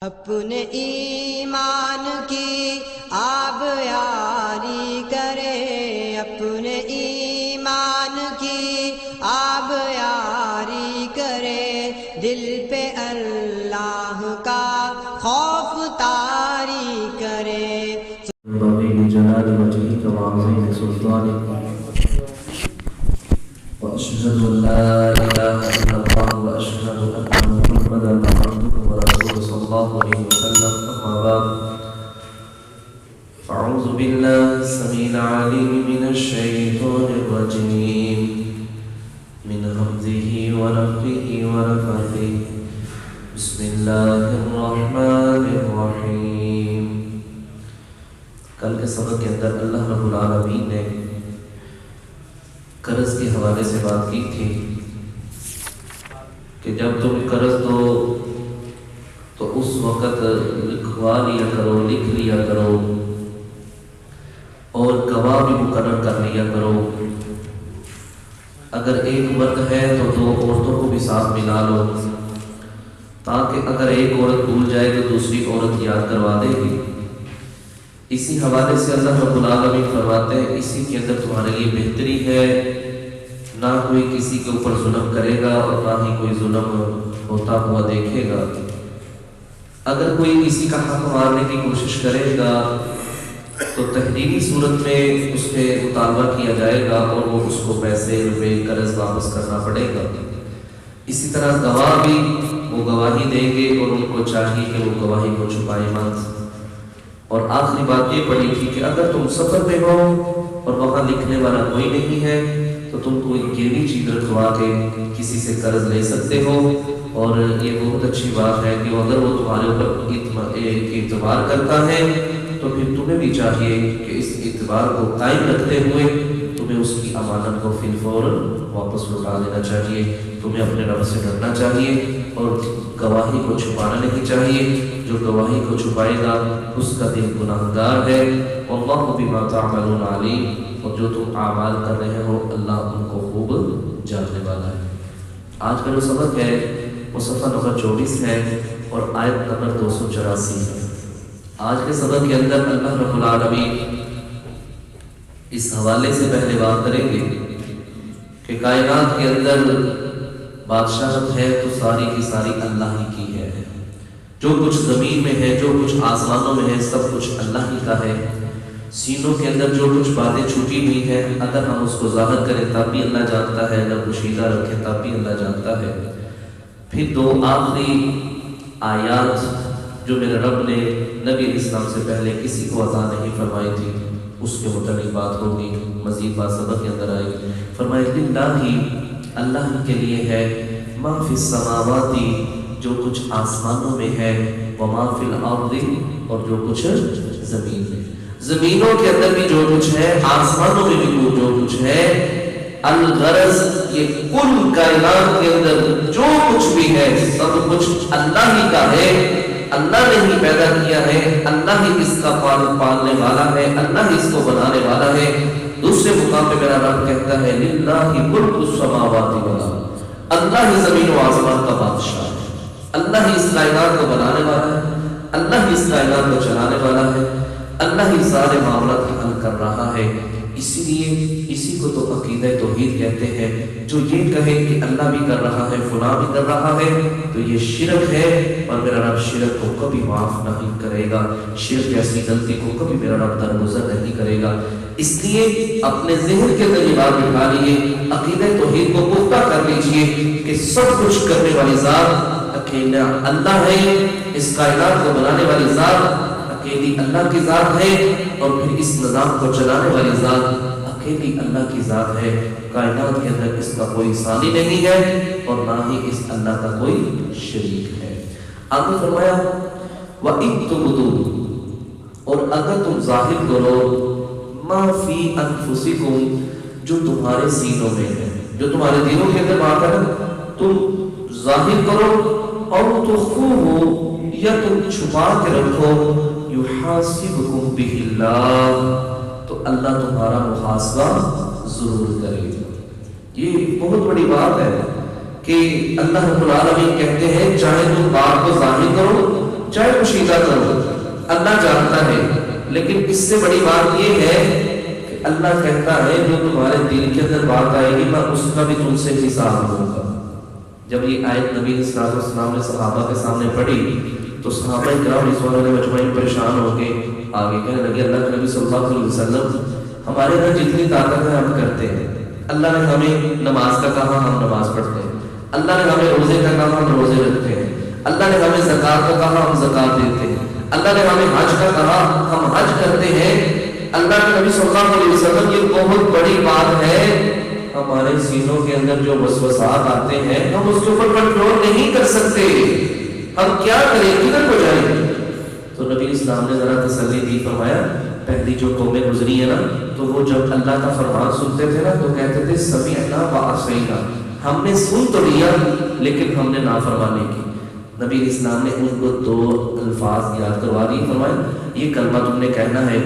اپنے ایمان کی آب یاری کرے، اپنے ایمان کی آب یاری کرے، دل پہ اللہ کا خوف طاری کرے۔ جلال وجهك وعظيم سلطانك وأشهد أن لا إله إلا الله وأشهد أن محمدا عبده ورسوله صلى الله عليه وسلم. أما بعد فأعوذ بالله السميع العليم من الشيطان الرجيم من همزه ونفخه ونفثه. بسم الله الرحمن الرحيم. کل کے سبق کے اندر اللہ رب العالمین نے قرض کے حوالے سے بات کی تھی کہ جب تم قرض دو تو اس وقت لکھوا لیا کرو، لکھ لیا کرو اور گواہ بھی مقرر کر لیا کرو۔ اگر ایک مرد ہے تو دو عورتوں کو بھی ساتھ ملا لو، تاکہ اگر ایک عورت بھول جائے تو دوسری عورت یاد کروا دے گی۔ اسی حوالے سے اللہ رب العالمین فرماتے ہیں اسی کے اندر تمہارے لیے بہتری ہے، نہ کوئی کسی کے اوپر ظلم کرے گا اور نہ ہی کوئی ظلم ہوتا ہوا دیکھے گا۔ اگر کوئی کسی کا حق مارنے کی کوشش کرے گا تو تحریری صورت میں اس پہ مطالبہ کیا جائے گا اور وہ اس کو پیسے روپے قرض واپس کرنا پڑے گا۔ اسی طرح گواہ بھی وہ گواہی دیں گے اور ان کو چاہیے کہ وہ گواہی کو چھپائے مت۔ اور آخری بات یہ پڑی تھی کہ اگر تم سفر میں ہو اور وہاں لکھنے والا کوئی نہیں ہے تو تم کوئی گیلی چیز رکھوا کے کسی سے قرض لے سکتے ہو، اور یہ بہت اچھی بات ہے کہ اگر وہ تمہارے اوپر اعتبار کرتا ہے تو پھر تمہیں بھی چاہیے کہ اس اعتبار کو قائم رکھتے ہوئے تمہیں اس کی امانت کو فی الفور واپس لوٹا دینا چاہیے۔ تمہیں اپنے رب سے ڈرنا چاہیے اور گواہی کو چھپانا نہیں چاہیے۔ جو گواہی کو چھپائے گا اس کا دل گناہگار ہے۔ واللہ بما تعملون علیم، اور جو تم اعمال کر رہے ہو اللہ ان کو خوب جاننے والا ہے۔ آج کا جو سبق ہے وہ صفحہ نمبر 24 ہے اور آیت نمبر 284 ہے۔ آج کے سبق کے اندر اللہ رب العالمین اس حوالے سے پہلے بات کریں گے کہ کائنات کے اندر بادشاہت ہے تو ساری کی ساری اللہ ہی کی ہے۔ جو کچھ زمین میں ہے، جو کچھ آسمانوں میں ہے، سب کچھ اللہ ہی کا ہے۔ سینوں کے اندر جو کچھ باتیں چھپی ہوئی ہیں اگر ہم اس کو ظاہر کریں تب بھی اللہ جانتا ہے، اگر پوشیدہ رکھیں تب بھی اللہ جانتا ہے۔ پھر دو آخری آیات جو میرے رب نے نبی اسلام سے پہلے کسی کو عطا نہیں فرمائی تھی اس کے متعلق بات ہوگی، مزید بات سبق کے اندر آئے گی۔ فرمائے للہ، اللہ کے لیے ہے، ما فی السماوات، جو کچھ آسمانوں میں ہے، وما فی الارض، اور جو کچھ زمین میں۔ زمینوں کے اندر بھی جو کچھ ہے، آسمانوں میں بھی جو کچھ ہے، الغرض یہ کل کائنات کے اندر جو کچھ بھی ہے سب کچھ اللہ ہی کا ہے۔ اللہ نے ہی پیدا کیا ہے، اللہ ہی اس کا پالنے والا ہے، اللہ ہی اس کو بنانے والا ہے۔ دوسرے مقام پہ میرا رب کہتا ہے للہ ملک السماوات والارض، اللہ ہی زمین و آسمان کا بادشاہ ہے، اللہ ہی اس کائنات کو بنانے والا ہے، اللہ ہی اس کائنات کو چلانے والا ہے، اللہ ہی سارے معاملات حل کر رہا ہے۔ اسی لیے اسی کو تو عقیدہ توحید کہتے ہیں۔ جو یہ کہے کہ اللہ بھی کر رہا ہے، فلاں بھی کر رہا ہے، تو یہ شرک ہے، اور میرا رب شرک کو کبھی معاف نہیں کرے گا۔ شرک جیسی غلطی کو کبھی میرا رب درگزر نہیں کرے گا۔ اس لیے اپنے ذہن کے اندر یہ بات بٹھا لیجیے، عقیدہ توحید کو پختہ کر لیجیے کہ سب کچھ کرنے والی ذات اکیلا اللہ ہے، اس کائنات کو بنانے والی ذات اکیلی اللہ کی ذات ہے، اور پھر اس نظام کو چلانے والی ذات اکیلی اللہ کی ذات ہے۔ کائنات کے اندر اس کا کوئی ثانی نہیں ہے اور نہ ہی اس اللہ کا کوئی شریک ہے۔ آگے فرمایا وَإِن تُبْدُوا، اور اگر تم ظاہر کرو مَا فِي أَنفُسِكُمْ، جو تمہارے سینوں میں ہے، جو تمہارے دلوں کے اندر بات ہے، تم ظاہر کرو، اور تخفوہ، یا تم چھپا کے رکھو، یحاسبکم بہ اللہ، تو اللہ تمہارا محاسبہ ضرور کرے گا۔ یہ بہت بڑی بات ہے کہ اللہ رب العالمین کہتے ہیں چاہے تم بات کو ظاہر کرو چاہے پوشیدہ کرو، اللہ جانتا ہے۔ لیکن اس سے بڑی بات یہ ہے کہ اللہ کہتا ہے جو تمہارے دل کے اندر بات آئے گی میں اس کا بھی تم سے حساب لوں گا۔ جب یہ آیت نبی صلی اللہ علیہ وسلم نے صحابہ کے سامنے پڑھی تو صحابہ کرام رضوان اللہ مجمعین پریشان ہو کے آگے کہنے لگے اللہ کے نبی صلی اللہ علیہ وسلم ہمارے اندر جتنی طاقت ہے ہم کرتے ہیں، اللہ نے ہمیں نماز کا کہا ہم نماز پڑھتے ہیں، اللہ نے ہمیں روزے کا کہا ہم روزے رکھتے ہیں، اللہ نے ہمیں زکوٰۃ کا کہا ہم زکوٰۃ دیتے ہیں، اللہ نے ہمیں حج کا کہا ہم حج کرتے ہیں۔ اللہ کے نبی صلی اللہ علیہ وسلم یہ بہت بڑی بات ہے، ہمارے سینوں کے اندر جو وسوسات آتے ہیں ہم اس کے اوپر کنٹرول نہیں کر سکتے، ہم کیا کریں، کدھر کو جائیں؟ تو نبی اسلام نے ذرا تسلی دی، فرمایا پہلی جو قومیں گزری ہیں نا تو وہ جب اللہ کا فرمان سنتے تھے نا تو کہتے تھے سمعنا وعصینا، ہم نے سن تو لیا لیکن ہم نے نافرمانی کی۔ نبی اسلام نے ان کو دو الفاظ یاد کروا دی، فرمایا یہ کلمہ تم نے کہنا ہے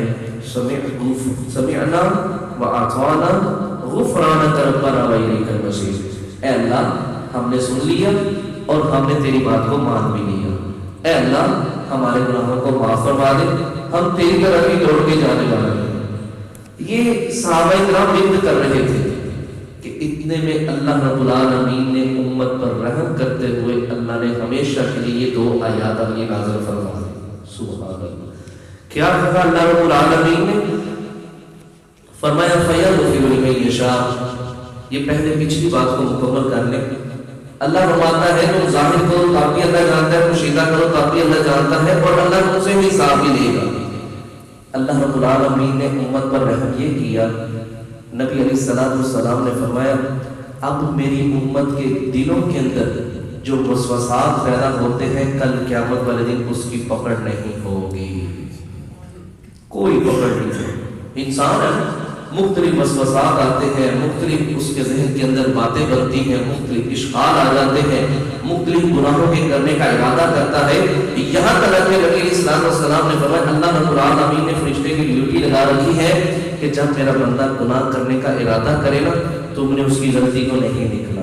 سمعنا واطعنا غفرانک ربنا والیک المصیر، اے اللہ ہم نے سن لیا اور ہم نے تیری بات کو مان بھی لیا، اے اللہ ہمارے گناہوں کو معاف فرما دے، ہم تیری طرف ہی دوڑ کے جانے والے ہیں۔ یہ صحابہ کرام ذکر کر رہے تھے کہ اتنے میں اللہ رب العالمین نے امت پر رحم کرتے ہوئے اللہ نے ہمیشہ کے لیے یہ دو آیات اپنی نازل فرما دی۔ سبحان اللہ، کیا کہا اللہ رب العالمین نے؟ فرمایا فَيَغْفِرُ لِمَن يَشَاءُ، یہ پہلے پچھلی بات کو مکمل کر لیں۔ اللہ فرماتا ہے تم ظاہر کرو تاکہ اللہ جانتا ہے، پوشیدہ کرو تاکہ اللہ جانتا ہے، اور اللہ تم سے حساب بھی لے گا۔ اللہ رب العالمین نے امت پر رحم یہ کیا، نبی علیہ السلام نے فرمایا اب میری امت کے دلوں کے اندر جو وسوسات پیدا ہوتے ہیں کل قیامت والے دن اس کی پکڑ نہیں ہوگی، کوئی پکڑ نہیں ہے۔ انسان ہے، مختلف وسوسات آتے ہیں، مختلف اس کے ذہن کے اندر باتیں بنتی ہیں، مختلف اشکال آ جاتے ہیں، مختلف گناہوں کے کرنے کا ارادہ کرتا ہے۔ یہاں تک کہ نبی اسلام السلام نے فرمایا اللہ رب العالمین نے فرشتے کی ڈیوٹی لگا رکھی ہے کہ جب میرا بندہ گناہ کرنے کا ارادہ کرے نا تم نے اس کی غلطی کو نہیں لکھنا،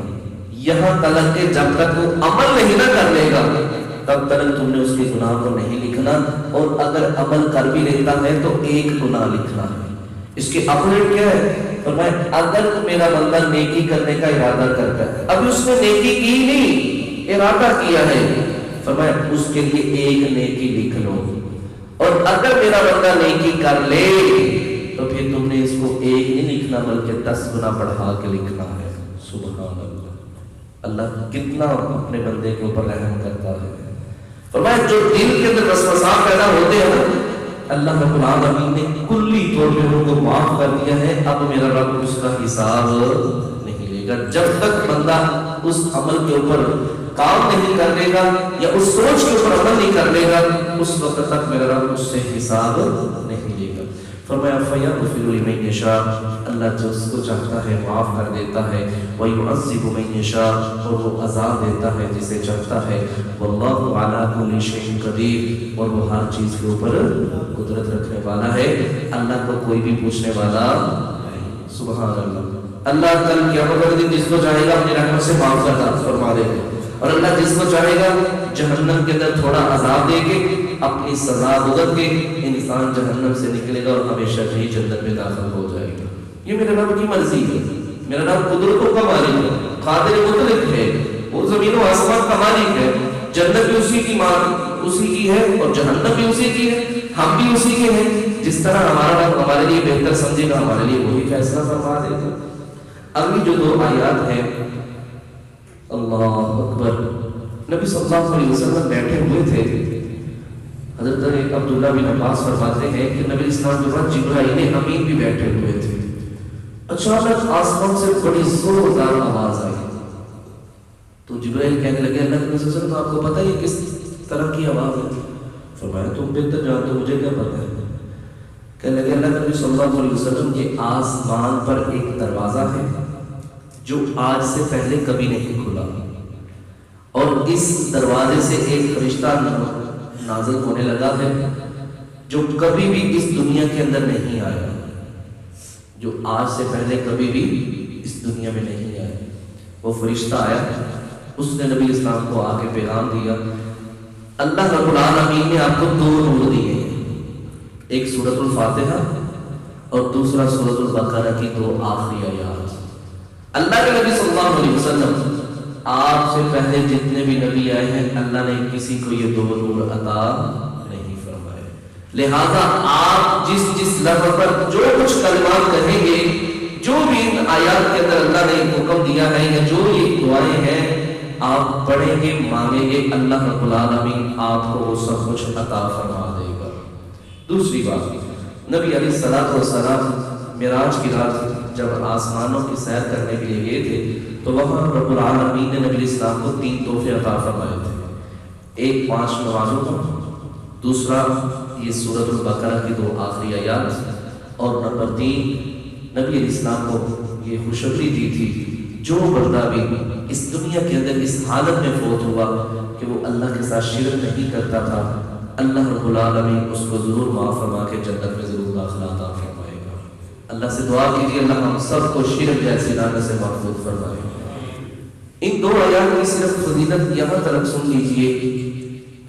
یہاں تک کہ جب تک وہ عمل نہیں نہ کر لے گا تب تک تم نے اس کے گناہ کو نہیں لکھنا، اور اگر عمل کر بھی لیتا ہے تو ایک گناہ لکھنا ہے۔ اس کے اپوزٹ کیا ہے؟ فرمایا اگر میرا بندہ نیکی کرنے کا ارادہ کرتا ہے، ابھی اس نے نیکی کی نہیں، ارادہ کیا ہے، فرمایا اس کے لیے ایک نیکی لکھ لو، اور اگر میرا بندہ نیکی کر لے تو پھر تم نے اس کو ایک نہیں لکھنا بلکہ 10 گنا بڑھا کے لکھنا ہے۔ سبحان اللہ، اللہ کتنا اپنے بندے کے اوپر رحم کرتا ہے۔ فرمایا جو دل کے اندر وسوسات پیدا ہوتے ہیں اللہ رب العالمین نے کلی طور پہ ان کو معاف کر دیا ہے، اب میرا رب اس کا حساب نہیں لے گا۔ جب تک بندہ اس عمل کے اوپر کام نہیں کر لے گا یا اس سوچ کے اوپر عمل نہیں کر لے گا اس وقت تک میرا رب اس سے حساب نہیں لے گا۔ فرمایا فَيَغْفِرُ لِمَن يَشَاءُ، اللہ جو اس کو چاہتا ہے معاف کر دیتا ہے، وَيُعَذِّبُ مَن يَشَاءُ، اور وہ عذاب دیتا ہے جسے چاہتا ہے، وَاللَّهُ عَلَىٰ كُلِّ شَيْءٍ قَدِيرٌ، اور وہ ہر چیز کے اوپر قدرت رکھنے والا ہے، اللہ کو کوئی بھی پوچھنے والا نہیں۔ سبحان اللہ، اللہ کل قیامت والے دن جس کو چاہے گا اپنی رحمت سے معاف کرتا فرما دے گا، اور اللہ جس کو چاہے گا جہنم کے اندر تھوڑا عذاب دے کے اپنی سزا بھگت کے انسان جہنم سے نکلے گا اور ہمیشہ ہی جنت میں داخل ہو جائے گا۔ یہ میرے رب کی مرضی ہے، میرا رب قدرتوں کا مالک ہے، قادر مطلق ہے، وہ زمین و آسمان کا مالک ہے، جنت بھی اسی کی ہے اور جہنم بھی اسی کی ہے، ہم بھی اسی کے ہیں۔ جس طرح ہمارا رب ہمارے لیے بہتر سمجھے گا ہمارے لیے وہی فیصلہ فرما دے گا۔ اگلی جو 2 آیات ہیں، اللہ اکبر، نبی صلی اللہ علیہ وسلم بیٹھے ہوئے تھے، حضرت عبداللہ بن عباس فرماتے ہیں کہ نبی اسلام کے بعد جبرائیل امین بھی بیٹھے ہوئے تھے، اچانک آسمان سے بڑی زوردار آواز آئی تو جبرائیل کہنے لگے اللہ کے رسول صلی اللہ علیہ وسلم آپ کو پتہ ہے کس طرح کی آواز ہے؟ فرمایا تم بہتر جانتے، مجھے کیا پتہ ہے؟ کہنے لگے اللہ کے نبی صلی اللہ علیہ وسلم یہ آسمان پر ایک دروازہ ہے جو آج سے پہلے کبھی نہیں کھلا، اور اس دروازے سے ایک فرشتہ نازل ہونے لگا ہے جو کبھی بھی اس دنیا کے اندر نہیں آیا، جو آج سے پہلے کبھی بھی اس دنیا میں نہیں آیا۔ وہ فرشتہ آیا، اس نے نبی اسلام کو آ کے پیغام دیا، اللہ رب العالمین نے آپ کو دو نور دیے ہیں، ایک سورۃ الفاتحہ اور دوسرا سورۃ البقرہ کی دو آخری آیات۔ اللہ کے نبی صلی اللہ علیہ وسلم آپ سے پہلے جتنے بھی نبی آئے ہیں اللہ نے کسی کو یہ دو نور عطا نہیں فرمائے، لہذا آپ جس جس لفظ پر جو کچھ کلمات کہیں گے، جو بھی ان آیات کے اندر اللہ نے حکم دیا ہے یا جو یہ دعائیں ہیں آپ پڑھیں گے، مانگیں گے، اللہ رب العالمین آپ کو وہ سب کچھ عطا فرما دے گا۔ دوسری بات، نبی علیہ الصلوۃ والسلام معراج کی رات جب آسمانوں کی سیر کرنے کے لیے گئے تھے تو وہاں رب العالمین نے نبی اسلام کو 3 تحفے عطا فرمائے تھے، ایک 5 نمازوں کا، دوسرا یہ سورۃ البقرہ کی 2 آخری آیات، اور نمبر 3 نبی علیہ السلام کو یہ خوشخبری دی تھی جو بندہ بھی اس دنیا کے اندر اس حالت میں فوت ہوا کہ وہ اللہ کے ساتھ شرک نہیں کرتا تھا، اللہ رب العالمین اس کو ضرور معاف فرما کے جنت میں ضرور داخلہ عطا فرمائے گا۔ اللہ سے دعا کیجیے اللہ ہم سب کو شرک جیسی لعنت سے محفوظ فرمائے۔ ان 2 آیات کی صرف فضیلت یہاں تک سن لیجیے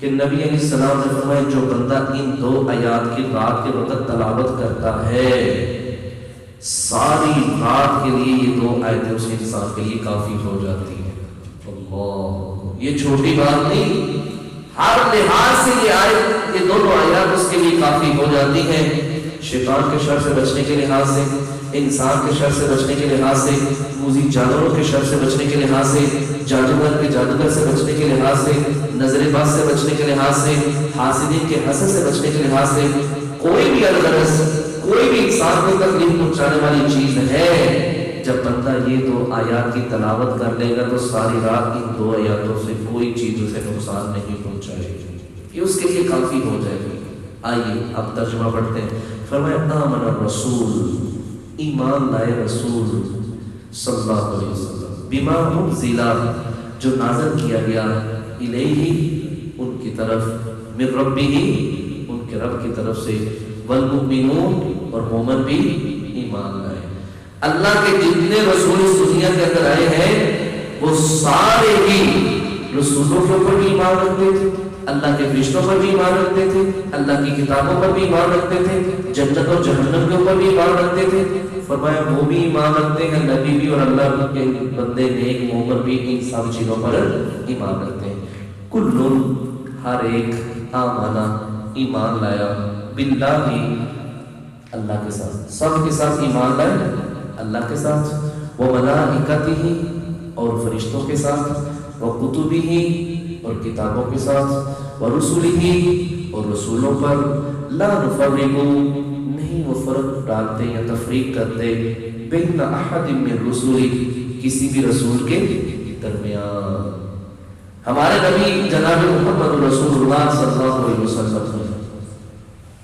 کہ نبی علیہ السلام نے فرمایا جو بندہ ان 2 آیات کی رات کے وقت تلاوت کرتا ہے ساری رات کے لیے یہ 2 آیتیں اس انسان کے لیے کافی ہو جاتی ہیں۔ اللہ، یہ چھوٹی بات نہیں، ہر لحاظ سے یہ دونوں آیات اس کے لیے کافی ہو جاتی ہیں، شیطان کے شر سے بچنے کے لحاظ سے، انسان کے شر سے بچنے کے لحاظ سے، موذی جانوروں کے شر سے بچنے کے لحاظ سے، جادوگر سے بچنے کے لحاظ سے، نظر باز سے بچنے کے لحاظ سے، حاسدین کے حسد سے بچنے کے لحاظ سے، کوئی بھی الغرض کوئی بھی انسان کو تکلیف پہنچانے والی چیز ہے، جب بندہ یہ 2 آیات کی تلاوت کر لے گا تو ساری رات ان 2 آیاتوں سے کوئی چیز اسے نقصان نہیں پہنچائے گی، یہ اس کے لیے کافی ہو جائے گی۔ آئیے اب ترجمہ پڑھتے ہیں۔ فرمایا آمن الرسول، ایمان لائے رسول صلی اللہ علیہ وسلم، بما انزل، جو نازل کیا گیا، الیہ، ان کی طرف، من ربہ، ان کے رب کی طرف سے، والمؤمنون، اور مومن بھی ایمان لائے۔ اللہ کے جتنے رسول اس دنیا کے اندر آئے ہیں وہ سارے ہی رسولوں کے اوپر بھی ایمان رکھتے تھے، اللہ کے فرشتوں پر بھی ایمان رکھتے تھے، اللہ کی کتابوں پر بھی ایمان رکھتے تھے، جنت اور جہنم کے اوپر بھی ایمان رکھتے تھے۔ فرمایا وہ بھی ایمان رکھتے ہیں، نبی بھی اور اللہ کے بندے نیک مومن بھی ان سب چیزوں پر ایمان رکھتے ہیں۔ کل، ہر ایک، آمنا، ایمان لایا، باللہ، اللہ کے ساتھ، سب کے ساتھ ایمان لائے، اللہ کے ساتھ، وملائکتہ، اور فرشتوں کے ساتھ، وکتبہ، اور کتابوں کے ساتھ، ورسلہ، اور رسولوں پر، لا نفرق، نہیں وہ فرق ڈالتے یا تفریق کرتے، بین احد من رسولہ، کسی بھی رسول کے درمیان۔ ہمارے نبی جناب محمد رسول اللہ صلی اللہ علیہ وسلم،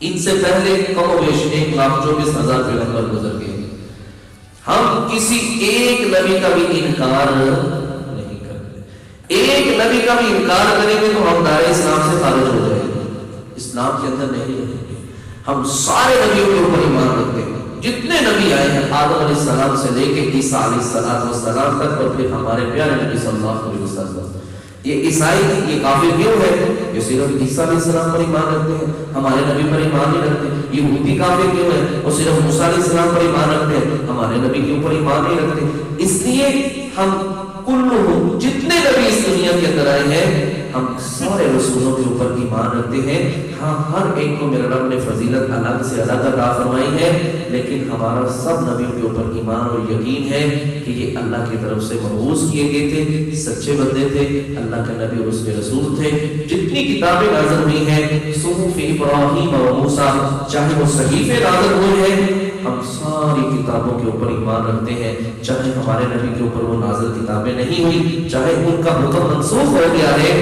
ان سے پہلے کم و بیش 1,24,000 پیغمبر گزر گئے، ہم کسی ایک نبی کا بھی انکار نہیں کرتے، ایک نبی کا بھی انکار کریں گے تو ہم دائرہ اسلام سے خارج ہو جائیں گے، اسلام کے اندر نہیں رہیں گے۔ ہم سارے نبیوں کے اوپر ایمان رکھتے ہیں، جتنے نبی آئے ہیں آدم علیہ السلام سے لے کے عیسیٰ علیہ السلام تک، اور پھر ہمارے پیارے نبی صلی اللہ علیہ وسلم۔ یہ عیسائی یہ کافر کیوں ہے؟ یہ صرف عیسیٰ علیہ السلام پر ایمان رکھتے ہیں، ہمارے نبی پر ایمان نہیں رکھتے۔ یہودی کافر کیوں ہے؟ وہ صرف موسیٰ علیہ السلام پر ایمان رکھتے ہیں، ہمارے نبی کے اوپر ایمان نہیں رکھتے۔ اس لیے ہم کلہم، جتنے نبی اس دنیا کے اندر آئے ہیں، ہم سارے رسولوں کے اوپر ایمان رکھتے ہیں۔ ہاں، ہر ایک کو میرے رب نے فضیلت الگ سے الگ عطا فرمائی ہے، لیکن ہمارا سب نبیوں کے اوپر ایمان اور یقین ہے کہ یہ اللہ کی طرف سے مبعوث کیے گئے تھے، سچے بندے تھے، اللہ کے نبی اور اس کے رسول تھے۔ جتنی کتابیں نازل ہوئی ہیں، صحف ابراہیم اور موسیٰ، چاہے وہ صحیفے نازل ہوئے ہیں، ہم ساری کتابوں کے اوپر ایمان رکھتے ہیں، چاہے ہمارے نبی کے اوپر وہ نازل کتابیں نہیں ہوئی، چاہے ان کا حکم منسوخ ہو گیا ہے،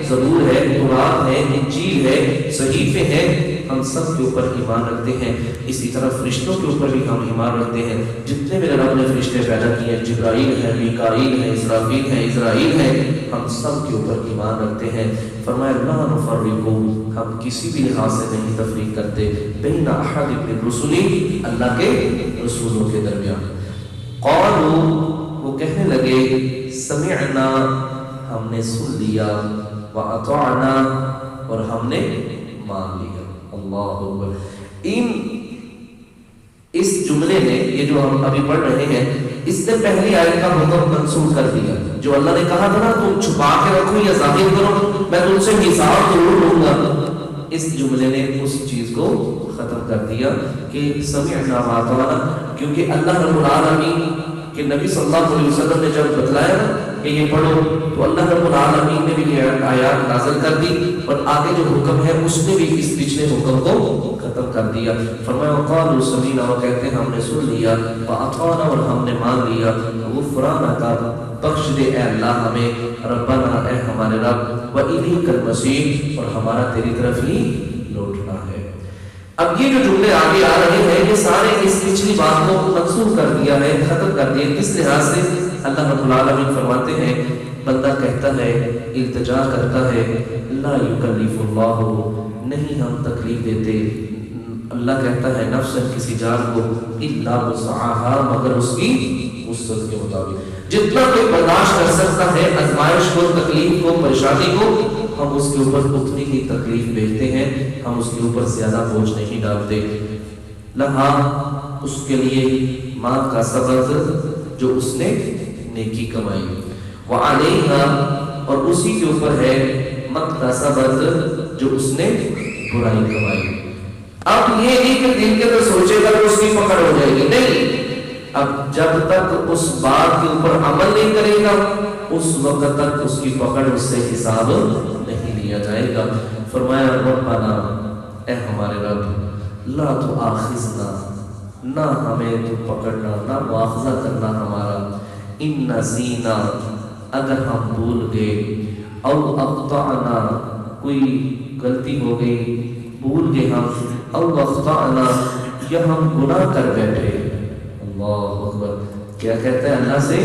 زبور ہے، قرآن ہے، انجیل ہے، صحیفے ہیں، ہم سب کے اوپر ایمان رکھتے ہیں۔ اسی طرح فرشتوں کے اوپر بھی ہم ایمان رکھتے ہیں، جتنے میرے رب نے فرشتے پیدا کیے ہیں، جبرائیل ہے، میکائیل ہے، اسرافیل ہے، اسرائیل ہے، ہم سب کے اوپر ایمان رکھتے ہیں۔ فرمایا لا نفرق، ہم کسی بھی لحاظ سے نہیں تفریق کرتے، بین احد من رسلی، اللہ کے رسولوں کے درمیان۔ قالوا، وہ کہنے لگے، سمعنا، ہم نے سن لیا، واطعنا، اور ہم نے مان لیا. اللہ اکبر. اس جملے نے، یہ جو ہم ابھی پڑھ رہے ہیں، اس نے پہلی آیت کا حکم منسوخ کر دیا. جو اللہ نے کہا تھا نا تم چھپا کے رکھو یا ظاہر کرو، میں تم سے حساب ضرور لوں گا، اس جملے نے اس چیز کو ختم کر دیا کہ سمعنا واطعنا. کیونکہ اللہ رب العالمین کہ نبی صلی اللہ علیہ وسلم نے جب بتلایا کہ یہ پڑھو تو اللہ رب العالمین نے بھی یہ آیات نازل کر دی اور آگے جو حکم ہے اس نے بھی اس پچھلے حکم کو ختم کر دیا. فرمایا وقالوا سمعنا، وہ کہتے ہیں ہم نے سن لیا، واطعنا اور ہم نے مان لیا، غفرانک بخش دے اے اللہ ہمیں، ربنا اے ہمارے رب، والیک المصیر اور ہمارا تیری طرف ہی لوٹنا ہے. اب یہ جو جملے آگے آ رہے ہیں یہ سارے اس پچھلی بات کو منسوخ کر دیا ہے، ختم کر دیا. کس لحاظ سے؟ اللہ رب العالمین فرماتے ہیں بندہ کہتا ہے، التجا کرتا ہے، لا یکلف اللہ، نہیں ہم تکلیف دیتے، اللہ کہتا ہے نفس کسی جان کو، الا وسعها، مگر اس کی وسعت کے مطابق. جتنا کوئی برداشت کر سکتا ہے آزمائش کو، تکلیف کو، پریشانی کو، ہم اس کے اوپر اتنی ہی تکلیف بھیجتے ہیں، ہم اس کے اوپر زیادہ بوجھ نہیں ڈالتے. لہا، اس کے لیے ماں کا سبب جو اس نے نیکی کمائی، وعلیہا، اور اسی کے اوپر ہے مکتسبت جو اس نے برائی کمائی. اب یہ نہیں کہ دل کے تو سوچے گا تو اس کی پکڑ ہو جائے گی، نہیں. اب جب تک اس بات کے اوپر عمل نہیں کرے گا اس وقت تک اس کی پکڑ اس سے حساب نہیں لیا جائے گا. فرمایا ربنا، اے ہمارے رب، لا تؤاخذنا، نہ ہمیں تو پکڑنا، نہ مواخذہ کرنا ہمارا، ان نسینا، اگر ہم بھول گئے، او اخطأنا، کوئی غلطی ہو گئی، بھول گئے ہم، او اخطأنا، یا ہم گناہ کر بیٹھے. اللہ اکبر. کیا کہتا ہے اللہ سے؟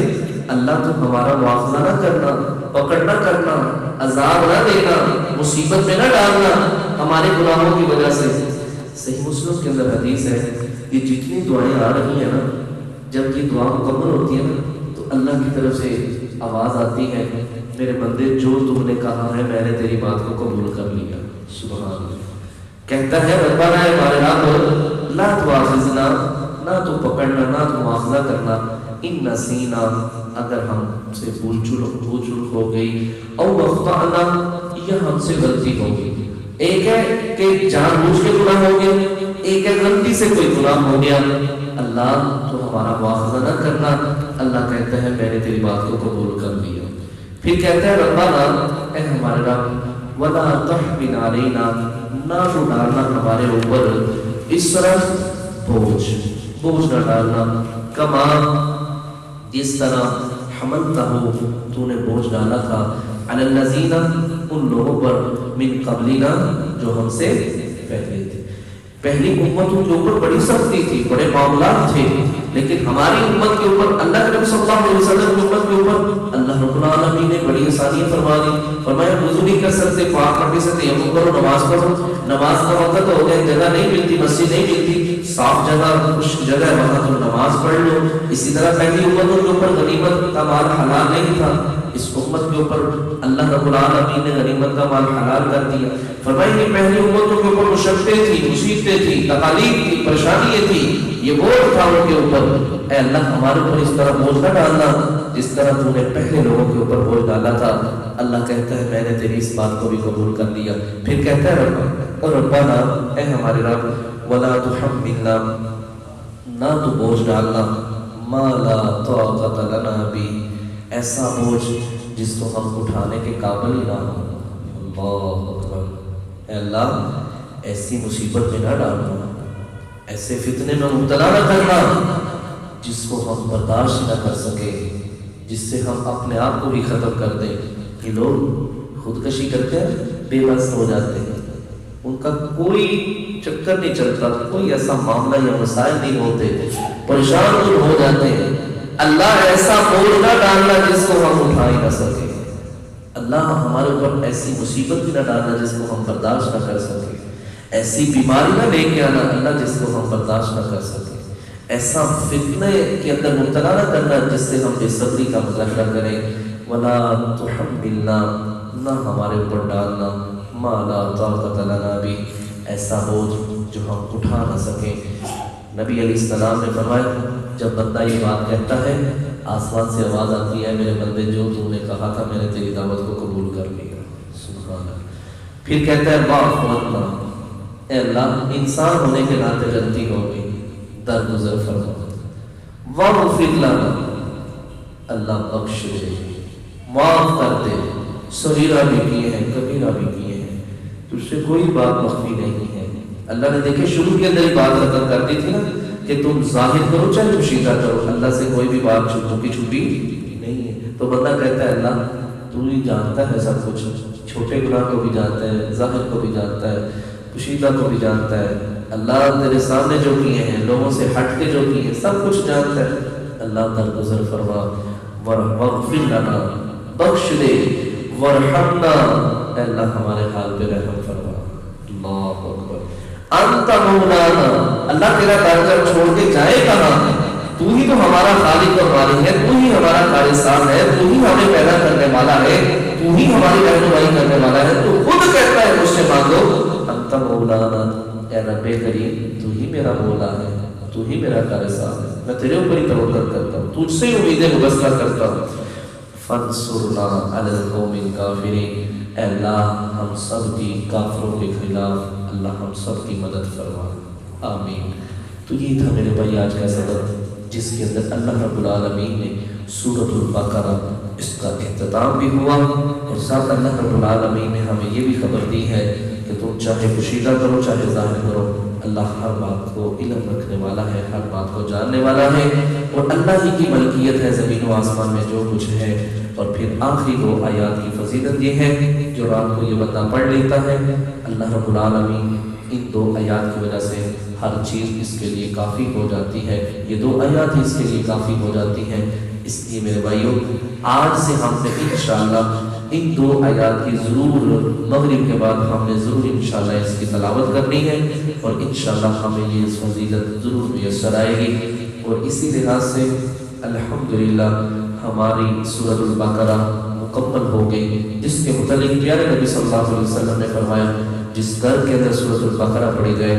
اللہ تو ہمارا مواخذہ نہ کرنا، پکڑ نہ کرنا، عذاب نہ دینا، مصیبت میں نہ ڈالنا ہمارے گناہوں کی وجہ سے. صحیح مسلم کے اندر حدیث ہے، یہ جتنی دعائیں آ رہی ہیں نا، جب یہ دعا مکمل ہوتی ہے نا تو اللہ کی طرف سے آواز آتی ہے، میرے بندے جو تم نے کہا ہے میں نے تیری بات کو قبول کر لیا. سبحان اللہ. کہتا ہے ربنا، ہمارے رب، لا تؤاخذنا، نہ تو پکڑنا، نہ تو مواخذہ کرنا، ان نسینا، اگر ہم سے بھول چوک ہو گئی، او اخطأنا، یا ہم سے غلطی ہو گئی. ایک ہے کہ جان بوجھ کے گناہ ہو گیا، ایک ہے غلطی سے کوئی گناہ ہو گیا. اللہ تو ہمارا مواخذہ نہ کرنا. اللہ کہتا ہے میں نے تیری بات کو قبول کر لیا. پھر کہتا ہے ربنا، اے ہمارے رب، ولا تحمل علینا، نہ تو ڈالنا ہمارے اوپر اس طرح بوجھ نہ ڈالنا، کما، جس طرح حملتہ، تو نے بوجھ ڈالا تھا، علی الذین، ان لوگوں پر، من قبلنا، جو ہم سے پہلے تھے. پہلی امتوں کے اوپر بڑی سختی تھی، بڑے معاملات تھے، لیکن ہماری امت کے اوپر، اللہ کے نبی صلی اللہ علیہ وسلم کی امت کے اوپر اللہ رب العالمین نے بڑی آسانیاں فرما دی. فرمایا وضو نہیں کر سکتے، پاک پٹی سے تیمم کرو، نماز پڑھو. نماز کا وقت ہو گیا، جگہ نہیں ملتی، مسجد نہیں ملتی، صاف جگہ، خشک جگہ ہے وہاں تو نماز پڑھ لو. اسی طرح پہلی امتوں کے اوپر غنیمت کا مال حلال نہیں تھا، اس امت کے اوپر اللہ رب العالمین نے غنیمت کا مال حلال کر دیا. فرمایا یہ پہلی امتوں کے اوپر مشقتیں تھی، مصیبتیں تھی، تکالیف تھی، پریشانیاں تھی، یہ بوجھ تھا ان کے اوپر. اے اللہ ہمارے اوپر اس طرح بوجھ نہ ڈالنا جس طرح تو نے پہلے لوگوں کے اوپر بوجھ ڈالا تھا. اللہ کہتا ہے میں نے تیری اس بات کو بھی قبول کر لیا. پھر کہتا ہے ربنا، اے ہمارے رب، ولا تحملنا، نہ تو بوجھ ڈالنا، ما لا طاقت لنا بہ، ایسا بوجھ جس کو ہم اٹھانے کے قابل ہی نہ ہوں. اللہ اکبر. اے اللہ ایسی مصیبت میں نہ ڈالنا، ایسے فتنے میں مبتلا نہ کرنا جس کو ہم برداشت نہ کر سکے، جس سے ہم اپنے آپ کو بھی ختم کر دیں. کہ لوگ خودکشی کرتے ہیں، بے بس ہو جاتے ہیں، ان کا کوئی چکر نہیں چلتا، کوئی ایسا معاملہ یا مسائل نہیں ہوتے، پریشان ہو جاتے ہیں. اللہ ایسا بوجھ نہ ڈالنا جس کو ہم اٹھا ہی نہ سکے. اللہ ہمارے اوپر ایسی مصیبت بھی نہ ڈالنا جس کو ہم برداشت نہ کر سکے. ایسی بیماری نہ لے کے آنا اللہ جس کو ہم برداشت نہ کر سکے. ایسا فتنے کے اندر مبتلا نہ کرنا جس سے ہم بے صبری کا مظاہرہ کریں. ولا تحملنا، نہ ہمارے اوپر ڈالنا، ما لا طاقت لنا به، ایسا بوجھ جو ہم اٹھا نہ سکیں۔ نبی علیہ السلام نے فرمایا جب بندہ یہ بات کہتا ہے آسمان سے آواز آتی ہے میرے بندے جو تو نے کہا تھا میں نے تیری دعوت کو قبول کر لیا، سبحان اللہ۔ پھر کہتا ہے واہ فرما، اے اللہ انسان ہونے کے ناطے غلطی ہو گئی، درگزر فرما، واغفر لنا، اللہ بخش دے، معاف کر دے، صغیرہ بھی کیے ہیں کبیرہ بھی کیے ہیں، تجھ سے کوئی بات مخفی نہیں ہے۔ اللہ نے دیکھے شروع کے اندر ہی بات ختم کر دی تھی نا کہ تم ظاہر کرو چاہے پوشیدہ کرو، اللہ سے کوئی بھی بات چھپی نہیں ہے۔ تو بندہ کہتا ہے اللہ تو ہی جانتا ہے سب کچھ، چھوٹے گناہ کو بھی جانتا ہے، ظاہر کو بھی جانتا ہے، پوشیدہ کو بھی جانتا ہے، اللہ تیرے سامنے جو کیے ہیں لوگوں سے ہٹ کے جو کیے ہیں سب کچھ جانتا ہے۔ اللہ درگزر فرما، واغفر لنا، بخش دے، ورحمنا، اے اللہ ہمارے حال پہ رحم فرما۔ اللہ اکبر، انت مولانا، اللہ تیرا گھر چھوڑ کے جائے کہاں؟ تو ہی تو ہمارا خالق اور مالک ہے، تو ہی ہمارا خالصان ہے، تو ہی ہمیں پیدا کرنے والا ہے، تو ہی ہماری رہنمائی کرنے والا ہے۔ تو خود کہتا ہے مجھ سے مانگو، انت مولانا، اے رب کریم تو ہی میرا مولا ہے، تو ہی میرا خالصان ہے، میں تیرے اوپر ہی توکل کرتا ہوں، تجھ سے امیدیں مبذلہ کرتا ہوں۔ فانصرنا علی القوم الکافرین، اے اللہ ہم سب کی کافروں کے خلاف اللہ ہم سب کی مدد فرما، آمین۔ تو یہ تھا میرے بھائی آج کا سبق جس کے اندر اللہ رب العالمین نے سورۃ البقرہ اس کا اختتام بھی ہوا، اور ساتھ اللہ رب العالمین نے ہمیں یہ بھی خبر دی ہے کہ تم چاہے پوشیدہ کرو چاہے ظاہر کرو، اللہ ہر بات کو علم رکھنے والا ہے، ہر بات کو جاننے والا ہے، اور اللہ ہی کی ملکیت ہے زمین و آسمان میں جو کچھ ہے۔ اور پھر آخری دو آیات کی فضیلت یہ ہے جو رات کو یہ بندہ پڑھ لیتا ہے، اللہ رب العالمین ان دو آیات کی وجہ سے ہر چیز اس کے لیے کافی ہو جاتی ہے، یہ دو آیات ہی اس کے لیے کافی ہو جاتی ہیں۔ اس لیے میرے بھائیوں آج سے ہم نے انشاءاللہ ان دو آیات کی ضرور مغرب کے بعد ہم نے ضرور انشاءاللہ اس کی تلاوت کرنی ہے، اور انشاءاللہ ہمیں یہ فضیلت ضرور میسر آئے گی۔ اور اسی لحاظ سے الحمدللہ ہماری سورۃ البقرہ مکمل ہو گئی، جس کے متعلق پیارے نبی صلی اللہ علیہ وسلم نے فرمایا جس گھر کے اندر سورۃ البقرہ پڑھی جائے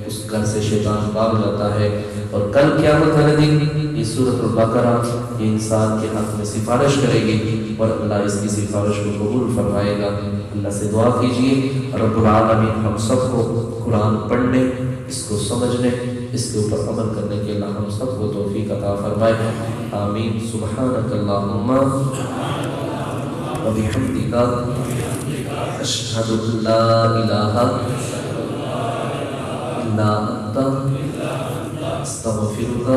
اس گھر سے شیطان بھاگ جاتا ہے، اور کل قیامت والے دن یہ سورۃ البقرہ یہ انسان کے حق میں سفارش کرے گی، اور اللہ اس کی سفارش کو قبول فرمائے گا۔ اللہ سے دعا کیجیے رب العالمین ہم سب کو قرآن پڑھنے، اس کو سمجھنے، اس کے اوپر عمل کرنے کے اللہ ہم سب کو توفیق عطا فرمائے، آمین۔ سبحانک اللہم و بحمدک، اشہد ان لا الہ الا انت، استغفرک